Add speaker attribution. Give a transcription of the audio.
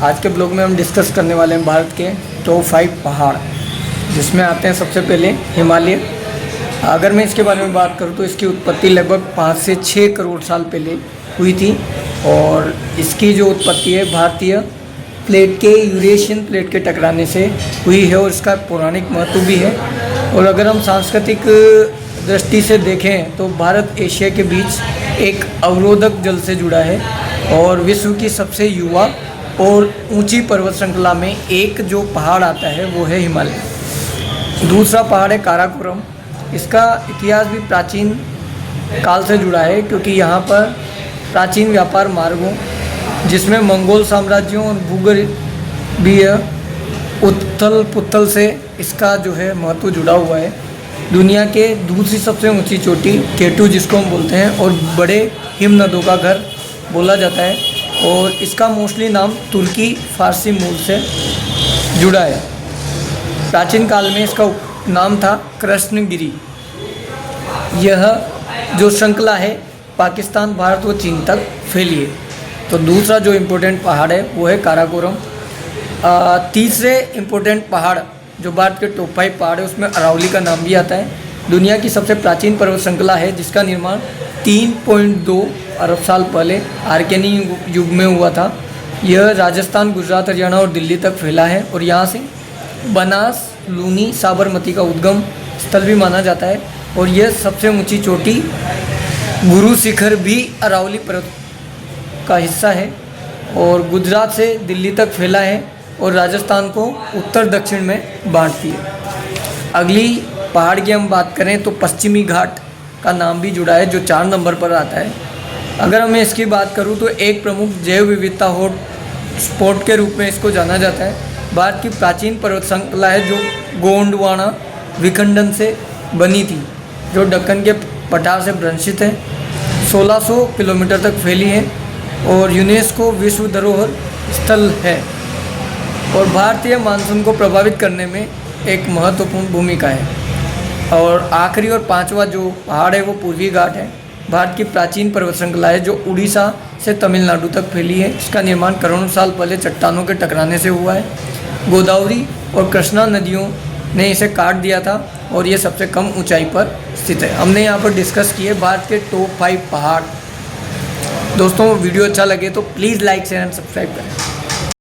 Speaker 1: आज के ब्लॉग में हम डिस्कस करने वाले हैं भारत के टॉप 5 पहाड़, जिसमें आते हैं सबसे पहले हिमालय। अगर मैं इसके बारे में बात करूं तो इसकी उत्पत्ति लगभग 5 से 6 करोड़ साल पहले हुई थी और इसकी जो उत्पत्ति है भारतीय प्लेट के यूरेशियन प्लेट के टकराने से हुई है और इसका पौराणिक महत्व भी है। और अगर हम सांस्कृतिक दृष्टि से देखें तो भारत एशिया के बीच एक अवरोधक जल से जुड़ा है और विश्व की सबसे युवा और ऊंची पर्वत श्रृंखला में एक जो पहाड़ आता है वो है हिमालय। दूसरा पहाड़ है काराकोरम। इसका इतिहास भी प्राचीन काल से जुड़ा है क्योंकि यहाँ पर प्राचीन व्यापार मार्गों जिसमें मंगोल साम्राज्यों और भूगर्भीय उत्थल पुथल से इसका जो है महत्व जुड़ा हुआ है। दुनिया के दूसरी सबसे ऊंची चोटी केटू जिसको हम बोलते हैं और बड़े हिमनदों का घर बोला जाता है और इसका मोस्टली नाम तुर्की फारसी मूल से जुड़ा है। प्राचीन काल में इसका नाम था कृष्णगिरी। यह जो श्रृंखला है पाकिस्तान, भारत व चीन तक फैली है। तो दूसरा जो इम्पोर्टेंट पहाड़ है वो है काराकोरम। तीसरे इम्पोर्टेंट पहाड़ जो भारत के टॉप 5 पहाड़ है उसमें अरावली का नाम भी आता है। दुनिया की सबसे प्राचीन पर्वत श्रृंखला है जिसका निर्माण 3.2 अरब साल पहले आर्केनी युग में हुआ था। यह राजस्थान, गुजरात, हरियाणा और दिल्ली तक फैला है और यहाँ से बनास, लूनी, साबरमती का उद्गम स्थल भी माना जाता है। और यह सबसे ऊंची चोटी गुरु शिखर भी अरावली पर्वत का हिस्सा है और गुजरात से दिल्ली तक फैला है और राजस्थान को उत्तर दक्षिण में बांटती है। अगली पहाड़ की हम बात करें तो पश्चिमी घाट का नाम भी जुड़ा है जो 4 नंबर पर आता है। अगर मैं इसकी बात करूं तो एक प्रमुख जैव विविधता हॉट स्पॉट के रूप में इसको जाना जाता है। भारत की प्राचीन पर्वत श्रृंखला है जो गोंडवाना विखंडन से बनी थी जो दक्कन के पठार से भ्रंशित है। 1600 किलोमीटर तक फैली है और यूनेस्को विश्व धरोहर स्थल है और भारतीय मानसून को प्रभावित करने में एक महत्वपूर्ण भूमिका है। और आखिरी और 5वां जो पहाड़ है वो पूर्वी घाट है। भारत की प्राचीन पर्वत श्रृंखला है जो उड़ीसा से तमिलनाडु तक फैली है। इसका निर्माण करोड़ों साल पहले चट्टानों के टकराने से हुआ है। गोदावरी और कृष्णा नदियों ने इसे काट दिया था और ये सबसे कम ऊंचाई पर स्थित है। हमने यहाँ पर डिस्कस किए भारत के टॉप 5 पहाड़। दोस्तों वीडियो अच्छा लगे तो please like share and subscribe करें।